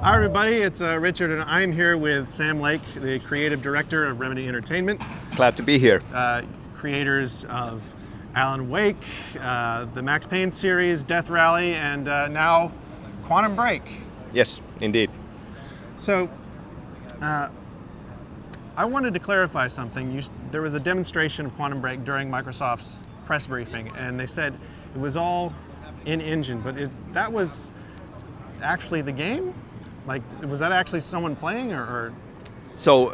Hi everybody, it's Richard and I'm here with Sam Lake, the creative director of Remedy Entertainment. Glad to be here. Creators of Alan Wake, the Max Payne series, Death Rally, and now Quantum Break. Yes, indeed. So, I wanted to clarify something. There was a demonstration of Quantum Break during Microsoft's press briefing, and they said it was all in-engine, but that was actually the game? Like, was that actually someone playing, or? So,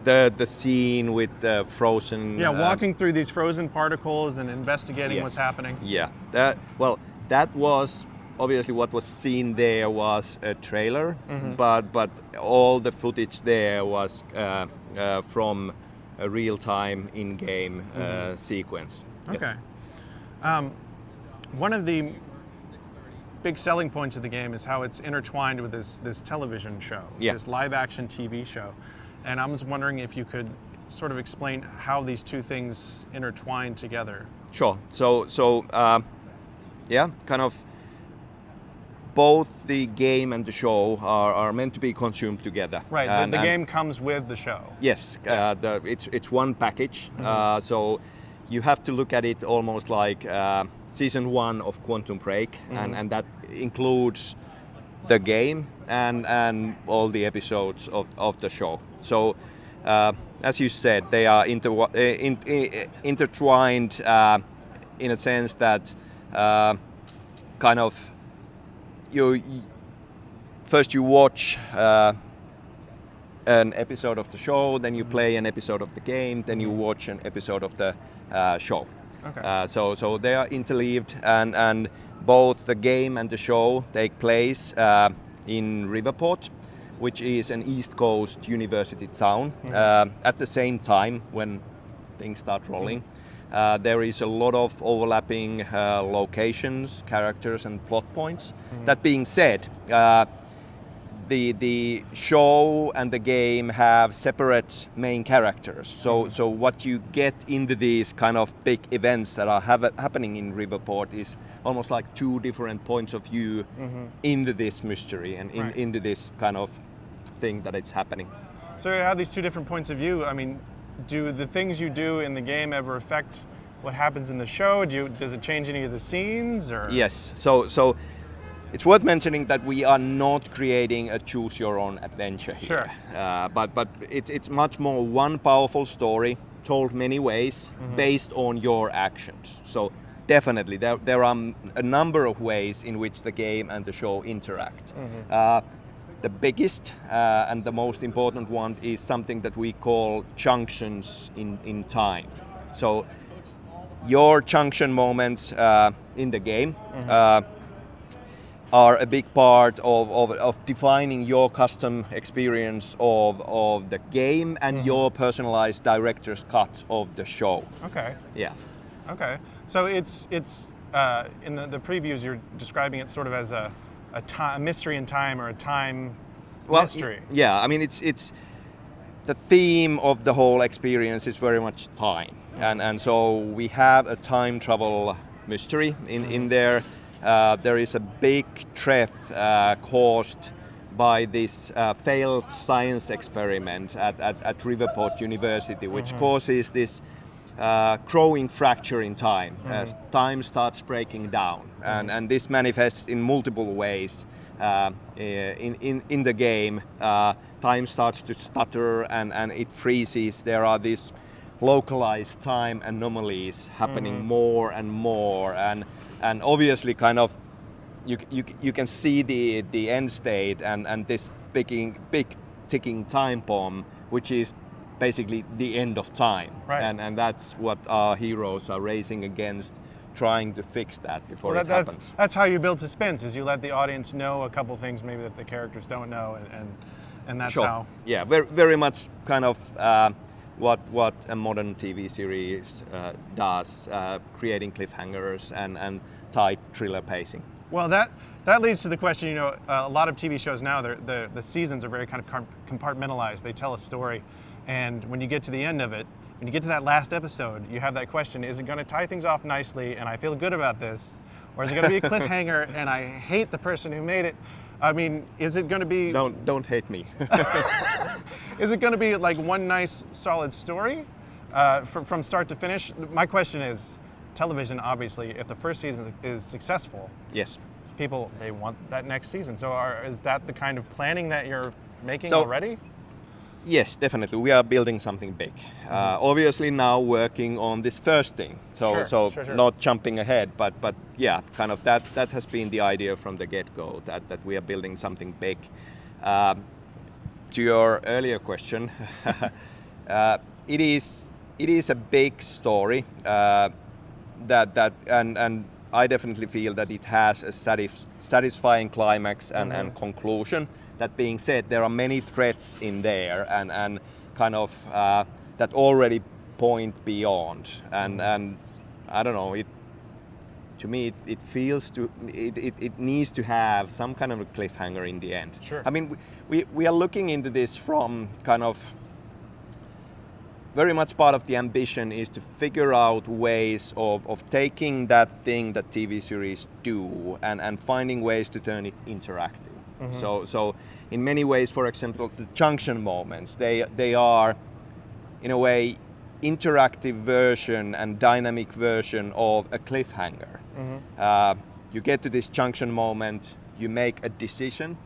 the scene with the frozen... Yeah, walking through these frozen particles and investigating what's happening. Yeah, that was obviously what was seen there was a trailer, but all the footage there was from a real-time in-game sequence. Okay. Yes. One of the big selling points of the game is how it's intertwined with this television show, this live-action TV show. And I was wondering if you could sort of explain how these two things intertwine together. Sure. So kind of both the game and the show are meant to be consumed together. Right. The game comes with the show. Yes. It's one package. So you have to look at it almost like season 1 of Quantum Break, and that includes the game and all the episodes of the show. So, as you said, they are intertwined in a sense that kind of you watch an episode of the show, then you play an episode of the game, then you watch an episode of the show. Okay. So they are interleaved, and both the game and the show take place in Riverport, which is an East Coast university town. At the same time, when things start rolling, there is a lot of overlapping locations, characters, and plot points. That being said, the show and the game have separate main characters. So what you get into these kind of big events that are happening in Riverport is almost like two different points of view into this mystery and into this kind of thing that is happening. So you have these two different points of view. I mean, do the things you do in the game ever affect what happens in the show? Does it change any of the scenes? Or? Yes. So it's worth mentioning that we are not creating a choose-your-own adventure here. Sure. But it's much more one powerful story told many ways based on your actions. So definitely there are a number of ways in which the game and the show interact. The biggest and the most important one is something that we call junctions in time. So your junction moments in the game are a big part of defining your custom experience of the game and your personalized director's cut of the show. Okay. Yeah. Okay. So it's in the previews you're describing it sort of as a mystery in time, or a time mystery. Yeah. I mean, it's the theme of the whole experience is very much time, and so we have a time travel mystery in there. There is a big threat caused by this failed science experiment at Riverport University, which causes this growing fracture in time as time starts breaking down. And this manifests in multiple ways. In the game, time starts to stutter and it freezes. There are these localized time anomalies happening more and more. And obviously, kind of, you can see the end state and this big ticking time bomb, which is basically the end of time. Right. And that's what our heroes are racing against, trying to fix that before it happens. That's how you build suspense, is you let the audience know a couple things maybe that the characters don't know, and that's how. Yeah, very much kind of what a modern TV series does, creating cliffhangers and tight thriller pacing. Well, that leads to the question, you know, a lot of TV shows now, the seasons are very kind of compartmentalized. They tell a story, and when you get to the end of it, when you get to that last episode, you have that question, is it going to tie things off nicely and I feel good about this, or is it going to be a cliffhanger and I hate the person who made it? I mean, is it going to be? Don't hate me. Is it going to be like one nice solid story from start to finish? My question is, television, obviously, if the first season is successful, Yes. people, they want that next season. So is that the kind of planning that you're making So- already? Yes, definitely. We are building something big. Obviously now working on this first thing. Sure. Not jumping ahead, but yeah, kind of that has been the idea from the get-go, that we are building something big. To your earlier question, it is a big story and I definitely feel that it has a satisfying climax and conclusion. That being said, there are many threads in there and kind of that already point beyond. And I don't know, to me it feels it needs to have some kind of a cliffhanger in the end. Sure. I mean, we are looking into this from kind of very much part of the ambition is to figure out ways of taking that thing that TV series do and finding ways to turn it interactive. So in many ways, for example, the junction moments, they are in a way interactive version and dynamic version of a cliffhanger. You get to this junction moment, you make a decision,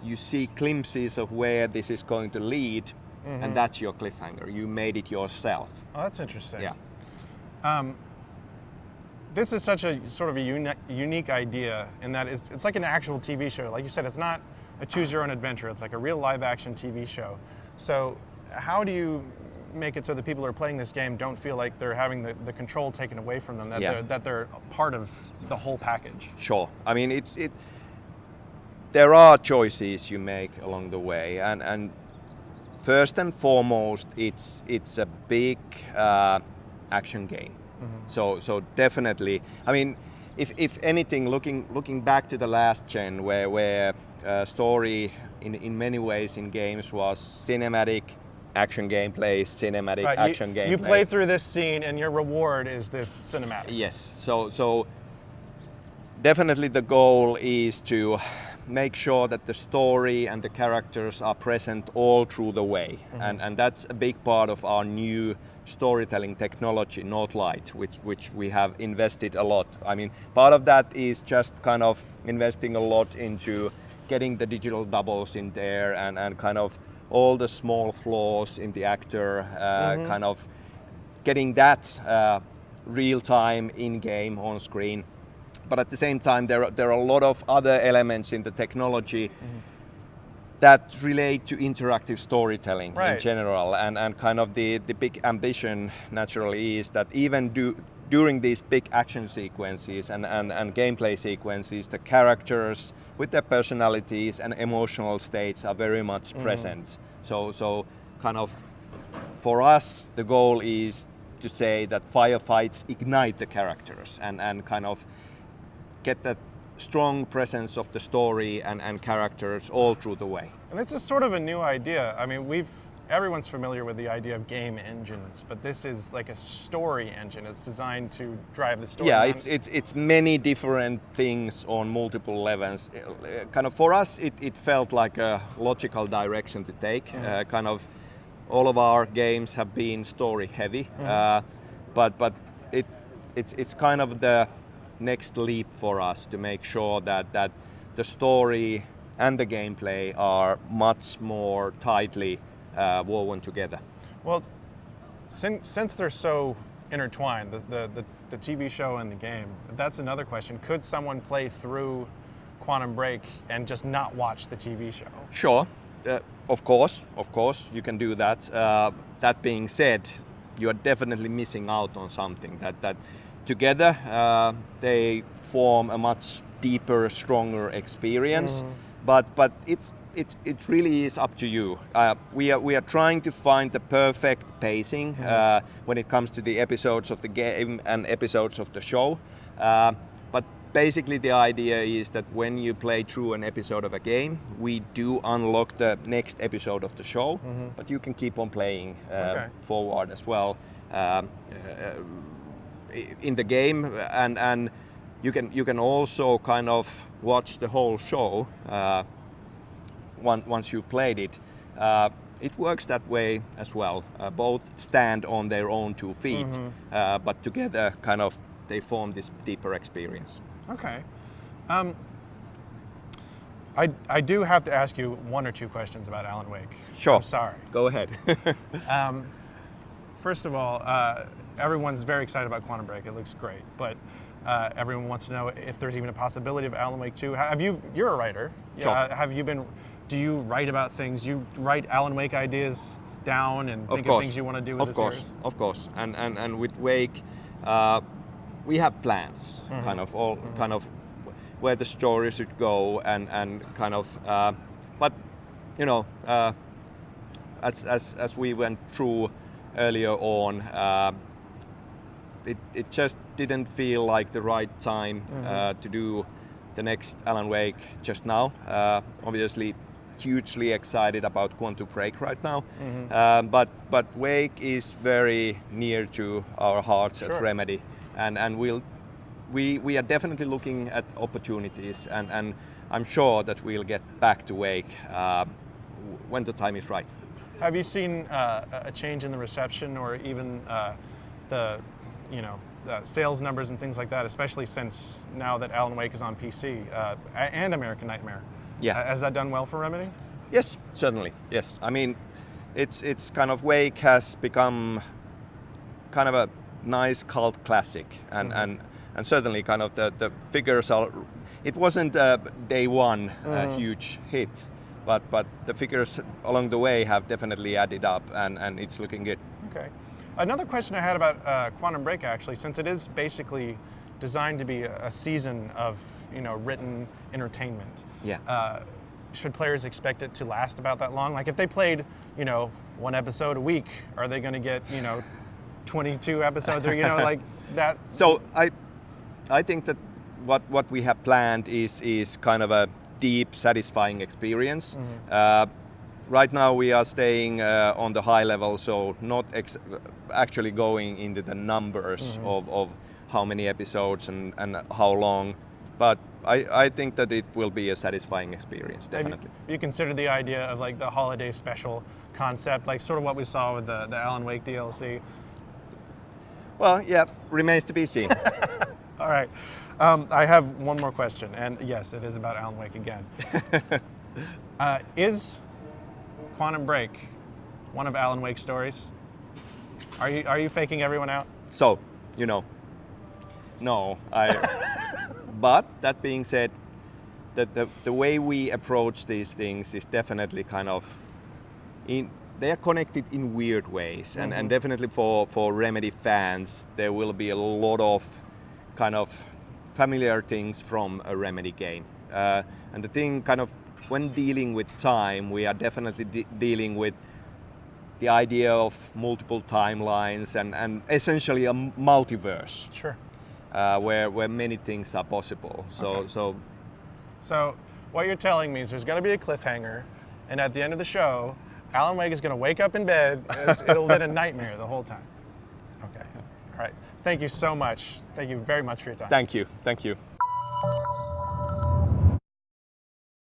you see glimpses of where this is going to lead, and that's your cliffhanger. You made it yourself. Oh, that's interesting. Yeah. This is such a sort of a unique idea in that it's like an actual TV show. Like you said, it's not a choose your own adventure. It's like a real live action TV show. So how do you make it so that people who are playing this game don't feel like they're having the control taken away from them, that they're a part of the whole package? Sure. I mean, there are choices you make along the way, and first and foremost, it's a big action game. So definitely, I mean, if anything, looking back to the last gen, where story in many ways in games was cinematic action gameplay, cinematic action gameplay. You play through this scene, and your reward is this cinematic. Yes. So definitely the goal is to make sure that the story and the characters are present all through the way, and that's a big part of our new storytelling technology, Northlight, which we have invested a lot. I mean, part of that is just kind of investing a lot into getting the digital doubles in there and kind of all the small flaws in the actor, kind of getting that real time in game on screen. But at the same time, there are a lot of other elements in the technology that relate to interactive storytelling in general, and kind of the big ambition naturally is that even during these big action sequences and gameplay sequences, the characters with their personalities and emotional states are very much present. So kind of for us, the goal is to say that firefights ignite the characters and kind of get that strong presence of the story and characters all through the way. And this is sort of a new idea. I mean, everyone's familiar with the idea of game engines, but this is like a story engine. It's designed to drive the story. Yeah, it's many different things on multiple levels. Kind of for us, it felt like a logical direction to take. Kind of all of our games have been story heavy, but it's kind of the next leap for us to make sure that the story and the gameplay are much more tightly woven together. Well, since they're so intertwined, the TV show and the game, that's another question. Could someone play through Quantum Break and just not watch the TV show? Sure, of course, you can do that. That being said, you are definitely missing out on something that together they form a much deeper, stronger experience. But it really is up to you. We are trying to find the perfect pacing when it comes to the episodes of the game and episodes of the show. But basically the idea is that when you play through an episode of a game, we do unlock the next episode of the show, but you can keep on playing forward as well in the game. And you can also kind of watch the whole show once you played it. It works that way as well. Both stand on their own 2 feet, but together kind of they form this deeper experience. Okay. I do have to ask you 1 or 2 questions about Alan Wake. Sure. I'm sorry. Go ahead. First of all, everyone's very excited about Quantum Break. It looks great, but everyone wants to know if there's even a possibility of Alan Wake 2. You're a writer. Sure. Do you write about things? You write Alan Wake ideas down and think of things you want to do with the series? Of course. And with Wake, we have plans, kind of where the story should go, and kind of. But you know, as we went through earlier on, it just didn't feel like the right time to do the next Alan Wake just now. Obviously, hugely excited about Quantum Break right now, but Wake is very near to our hearts at Remedy, and we are definitely looking at opportunities, and I'm sure that we'll get back to Wake when the time is right. Have you seen a change in the reception, or even the sales numbers and things like that, especially since now that Alan Wake is on PC and American Nightmare? Yeah. Has that done well for Remedy? Yes, certainly. Yes. I mean, it's kind of Wake has become kind of a nice cult classic, and certainly kind of the figures are. It wasn't day one a huge hit, but the figures along the way have definitely added up, and it's looking good. Okay. Another question I had about Quantum Break, actually, since it is basically designed to be a season of written entertainment. Yeah. Should players expect it to last about that long? Like if they played 1 episode a week, are they going to get 22 episodes or like that? So I think that what we have planned is kind of a deep, satisfying experience. Right now we are staying on the high level, so not actually going into the numbers of how many episodes and how long, but I think that it will be a satisfying experience, definitely. Have you considered the idea of like the holiday special concept, like sort of what we saw with the Alan Wake DLC? Well, yeah, remains to be seen. All right. I have 1 more question, and yes, it is about Alan Wake again. Is Quantum Break one of Alan Wake's stories? Are you faking everyone out? So, no. But that being said, the way we approach these things is definitely kind of they are connected in weird ways, and definitely for Remedy fans, there will be a lot of kind of familiar things from a Remedy game. And the thing kind of, when dealing with time, we are definitely dealing with the idea of multiple timelines and essentially a multiverse. Sure. Where many things are possible. So what you're telling me is there's going to be a cliffhanger, and at the end of the show, Alan Wake is going to wake up in bed, and it'll be a nightmare the whole time. Okay. All right. Thank you so much. Thank you very much for your time. Thank you.